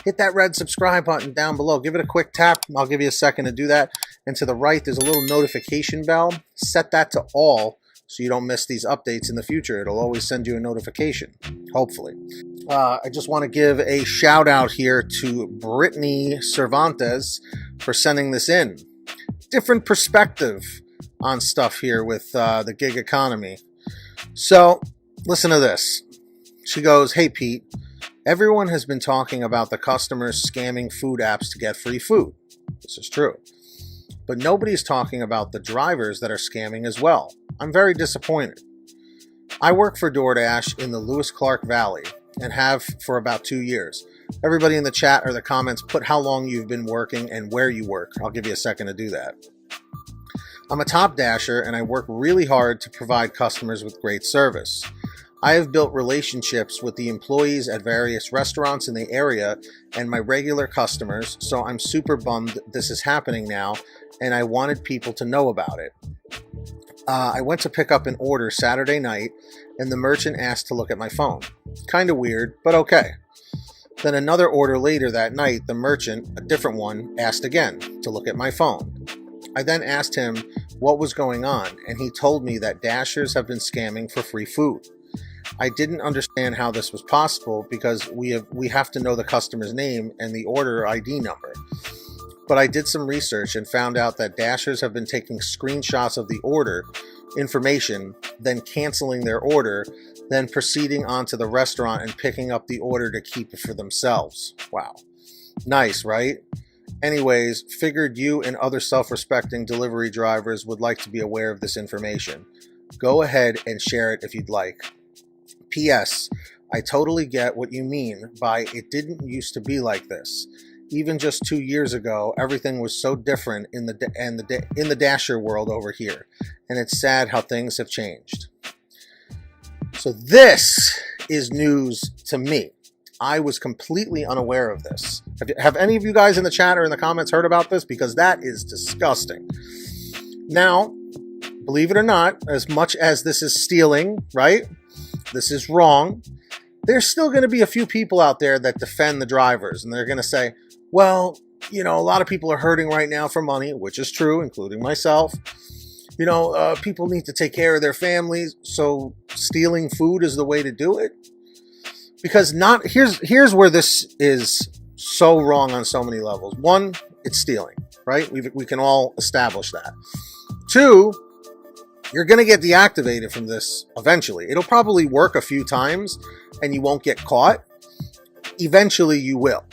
hit that red subscribe button down below. Give it a quick tap. I'll give you a second to do that. And to the right, there's a little notification bell. Set that to all so you don't miss these updates in the future. It'll always send you a notification, hopefully. I just want to give a shout out here to Brittany Cervantes for sending this in. Different perspective on stuff here with the gig economy. So listen to this. She goes, "Hey Pete, everyone has been talking about the customers scamming food apps to get free food. This is true. But nobody's talking about the drivers that are scamming as well. I'm very disappointed. I work for DoorDash in the Lewis Clark Valley and have for about 2 years. Everybody in the chat or the comments, put how long you've been working and where you work. I'll give you a second to do that. I'm a top dasher and I work really hard to provide customers with great service. I have built relationships with the employees at various restaurants in the area and my regular customers, so I'm super bummed this is happening now and I wanted people to know about it. I went to pick up an order Saturday night and the merchant asked to look at my phone. Kind of weird, but okay. Then another order later that night, the merchant, a different one, asked again to look at my phone. I then asked him what was going on, and he told me that dashers have been scamming for free food. I didn't understand how this was possible because we have to know the customer's name and the order ID number. But I did some research and found out that dashers have been taking screenshots of the order information, then canceling their order, then proceeding on to the restaurant and picking up the order to keep it for themselves. Wow. Nice, right? Anyways, figured you and other self-respecting delivery drivers would like to be aware of this information. Go ahead and share it if you'd like. P.S. I totally get what you mean by it didn't used to be like this. Even just 2 years ago, everything was so different in the dasher world over here, and it's sad how things have changed. So this is news to me. I was completely unaware of this. Have any of you guys in the chat or in the comments heard about this? Because that is disgusting. Now, believe it or not, as much as this is stealing, right? This is wrong. There's still going to be a few people out there that defend the drivers, and they're going to say, well, you know, a lot of people are hurting right now for money, which is true, including myself. You know, people need to take care of their families, so stealing food is the way to do it. Because here's where this is so wrong on so many levels. One, it's stealing, right? We can all establish that. Two, you're going to get deactivated from this eventually. It'll probably work a few times and you won't get caught. Eventually you will.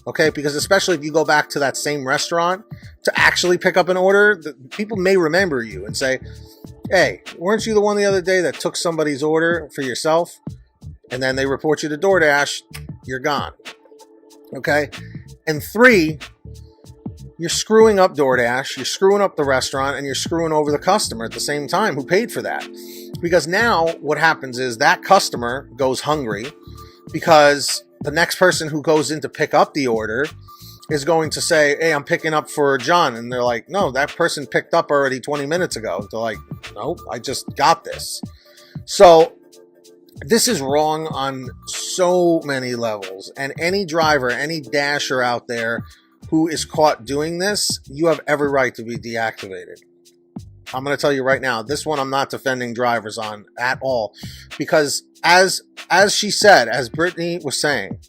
Okay, because especially if you go back to that same restaurant to actually pick up an order, people may remember you and say, hey, weren't you the one the other day that took somebody's order for yourself? And then they report you to DoorDash, you're gone. Okay? And three, you're screwing up DoorDash, you're screwing up the restaurant, and you're screwing over the customer at the same time who paid for that. Because now what happens is that customer goes hungry because the next person who goes in to pick up the order is going to say, hey, I'm picking up for John. And they're like, no, that person picked up already 20 minutes ago. They're like, no, I just got this. So this is wrong on so many levels. And any driver, any dasher out there who is caught doing this, you have every right to be deactivated. I'm going to tell you right now, this one I'm not defending drivers on at all, because as she said, as Brittany was saying,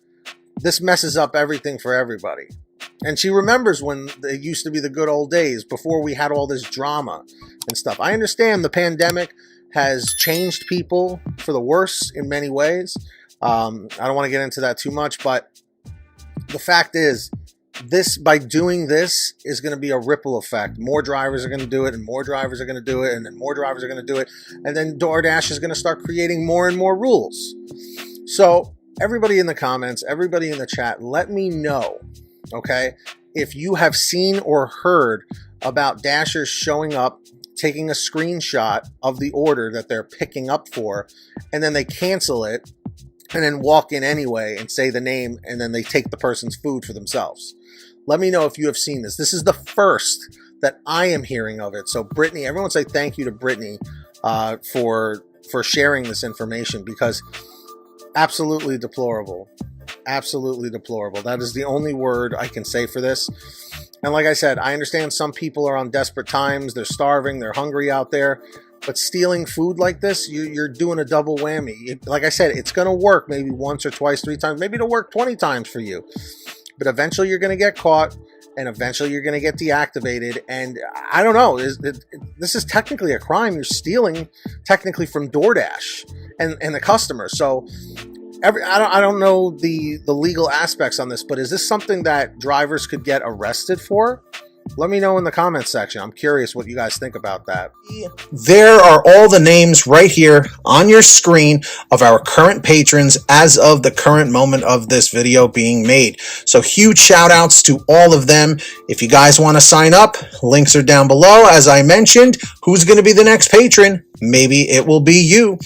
this messes up everything for everybody. And she remembers when it used to be the good old days before we had all this drama and stuff. I understand the pandemic has changed people for the worse in many ways. I don't want to get into that too much, but the fact is, this, by doing this, is going to be a ripple effect. More drivers are going to do it, and more drivers are going to do it, and then more drivers are going to do it, and then DoorDash is going to start creating more and more rules. So everybody in the comments, everybody in the chat, let me know, okay, if you have seen or heard about dashers showing up, taking a screenshot of the order that they're picking up for, and then they cancel it, and then walk in anyway and say the name, and then they take the person's food for themselves. Let me know if you have seen this. This is the first that I am hearing of it. So Brittany, everyone say thank you to Brittany for sharing this information, because absolutely deplorable. Absolutely deplorable. That is the only word I can say for this. And like I said, I understand some people are on desperate times. They're starving. They're hungry out there. But stealing food like this, you're doing a double whammy. Like I said, it's going to work maybe once or twice, 3 times. Maybe it'll work 20 times for you. But eventually you're going to get caught. And eventually you're going to get deactivated. And I don't know. This is technically a crime. You're stealing technically from DoorDash and the customer. So I don't know the legal aspects on this, but is this something that drivers could get arrested for? Let me know in the comments section. I'm curious what you guys think about that. There are all the names right here on your screen of our current patrons as of the current moment of this video being made. So huge shout outs to all of them. If you guys want to sign up, links are down below. As I mentioned, who's going to be the next patron? Maybe it will be you.